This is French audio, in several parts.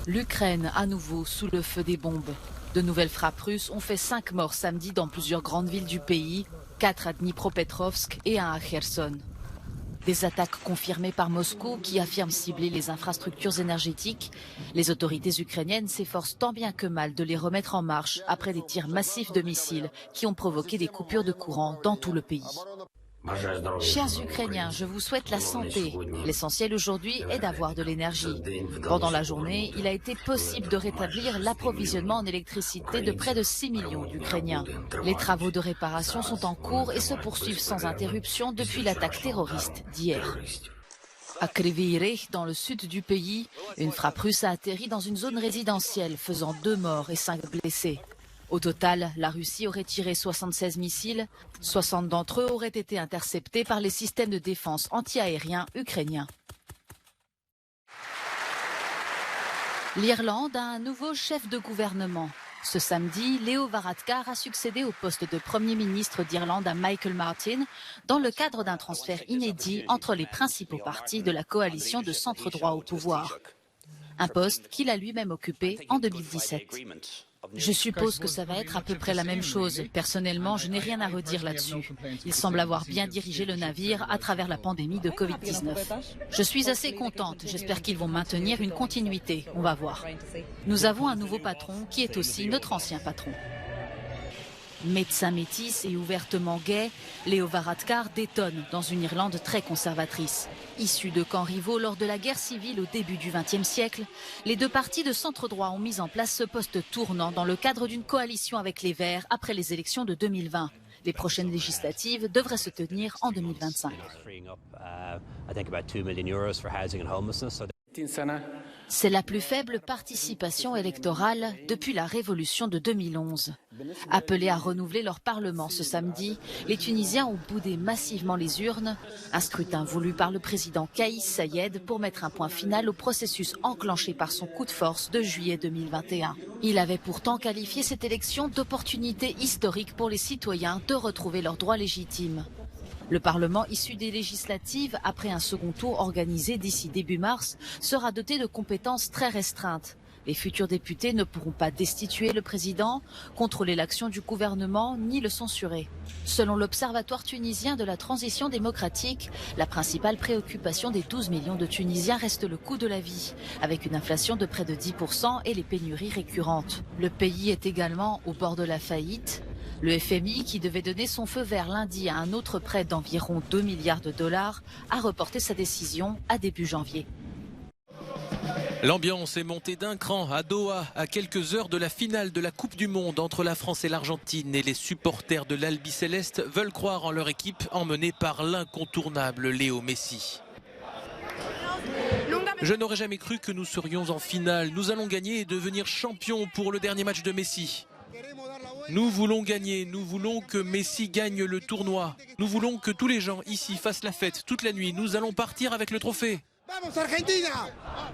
L'Ukraine, à nouveau, sous le feu des bombes. De nouvelles frappes russes ont fait 5 morts samedi dans plusieurs grandes villes du pays, 4 à Dnipropetrovsk et 1 à Kherson. Des attaques confirmées par Moscou qui affirme cibler les infrastructures énergétiques. Les autorités ukrainiennes s'efforcent tant bien que mal de les remettre en marche après des tirs massifs de missiles qui ont provoqué des coupures de courant dans tout le pays. Chers Ukrainiens, je vous souhaite la santé. L'essentiel aujourd'hui est d'avoir de l'énergie. Pendant la journée, il a été possible de rétablir l'approvisionnement en électricité de près de 6 millions d'Ukrainiens. Les travaux de réparation sont en cours et se poursuivent sans interruption depuis l'attaque terroriste d'hier. À Kryvyi Rih, dans le sud du pays, une frappe russe a atterri dans une zone résidentielle, faisant 2 morts et 5 blessés. Au total, la Russie aurait tiré 76 missiles. 60 d'entre eux auraient été interceptés par les systèmes de défense anti-aériens ukrainiens. L'Irlande a un nouveau chef de gouvernement. Ce samedi, Leo Varadkar a succédé au poste de Premier ministre d'Irlande à Michael Martin dans le cadre d'un transfert inédit entre les principaux partis de la coalition de centre-droit au pouvoir. Un poste qu'il a lui-même occupé en 2017. Je suppose que ça va être à peu près la même chose. Personnellement, je n'ai rien à redire là-dessus. Il semble avoir bien dirigé le navire à travers la pandémie de Covid-19. Je suis assez contente. J'espère qu'ils vont maintenir une continuité. On va voir. Nous avons un nouveau patron qui est aussi notre ancien patron. Médecin métis et ouvertement gay, Leo Varadkar détonne dans une Irlande très conservatrice. Issu de camps rivaux lors de la guerre civile au début du XXe siècle, les deux partis de centre-droit ont mis en place ce poste tournant dans le cadre d'une coalition avec les Verts après les élections de 2020. Les prochaines législatives devraient se tenir en 2025. C'est la plus faible participation électorale depuis la révolution de 2011. Appelés à renouveler leur parlement ce samedi, les Tunisiens ont boudé massivement les urnes, un scrutin voulu par le président Kaïs Saïed pour mettre un point final au processus enclenché par son coup de force de juillet 2021. Il avait pourtant qualifié cette élection d'opportunité historique pour les citoyens de retrouver leurs droits légitimes. Le Parlement issu des législatives, après un second tour organisé d'ici début mars, sera doté de compétences très restreintes. Les futurs députés ne pourront pas destituer le président, contrôler l'action du gouvernement, ni le censurer. Selon l'Observatoire tunisien de la transition démocratique, la principale préoccupation des 12 millions de Tunisiens reste le coût de la vie, avec une inflation de près de 10% et les pénuries récurrentes. Le pays est également au bord de la faillite. Le FMI, qui devait donner son feu vert lundi à un autre prêt d'environ 2 milliards de dollars, a reporté sa décision à début janvier. L'ambiance est montée d'un cran à Doha, à quelques heures de la finale de la Coupe du Monde entre la France et l'Argentine. Et les supporters de l'Albi Céleste veulent croire en leur équipe emmenée par l'incontournable Léo Messi. Je n'aurais jamais cru que nous serions en finale. Nous allons gagner et devenir champions pour le dernier match de Messi. Nous voulons gagner, nous voulons que Messi gagne le tournoi. Nous voulons que tous les gens ici fassent la fête toute la nuit. Nous allons partir avec le trophée.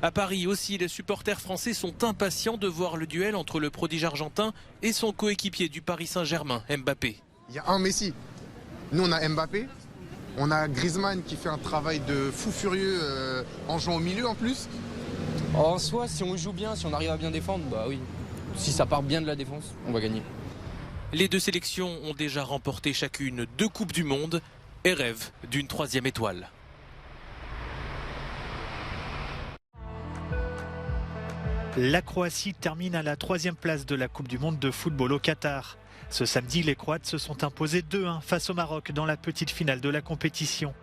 À Paris aussi, les supporters français sont impatients de voir le duel entre le prodige argentin et son coéquipier du Paris Saint-Germain, Mbappé. Il y a un Messi. Nous, on a Mbappé. On a Griezmann qui fait un travail de fou furieux en jouant au milieu en plus. En soi, si on joue bien, si on arrive à bien défendre, bah oui. Si ça part bien de la défense, on va gagner. Les deux sélections ont déjà remporté chacune 2 Coupes du Monde et rêvent d'une 3e étoile. La Croatie termine à la 3e place de la Coupe du Monde de football au Qatar. Ce samedi, les Croates se sont imposés 2-1 face au Maroc dans la petite finale de la compétition.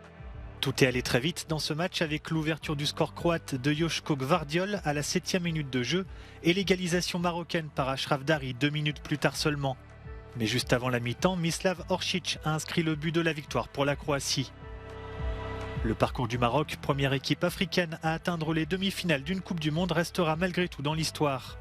Tout est allé très vite dans ce match avec l'ouverture du score croate de Joško Gvardiol à la 7e minute de jeu et l'égalisation marocaine par Achraf Dari 2 minutes plus tard seulement. Mais juste avant la mi-temps, Mislav Oršić a inscrit le but de la victoire pour la Croatie. Le parcours du Maroc, première équipe africaine à atteindre les demi-finales d'une Coupe du Monde, restera malgré tout dans l'histoire.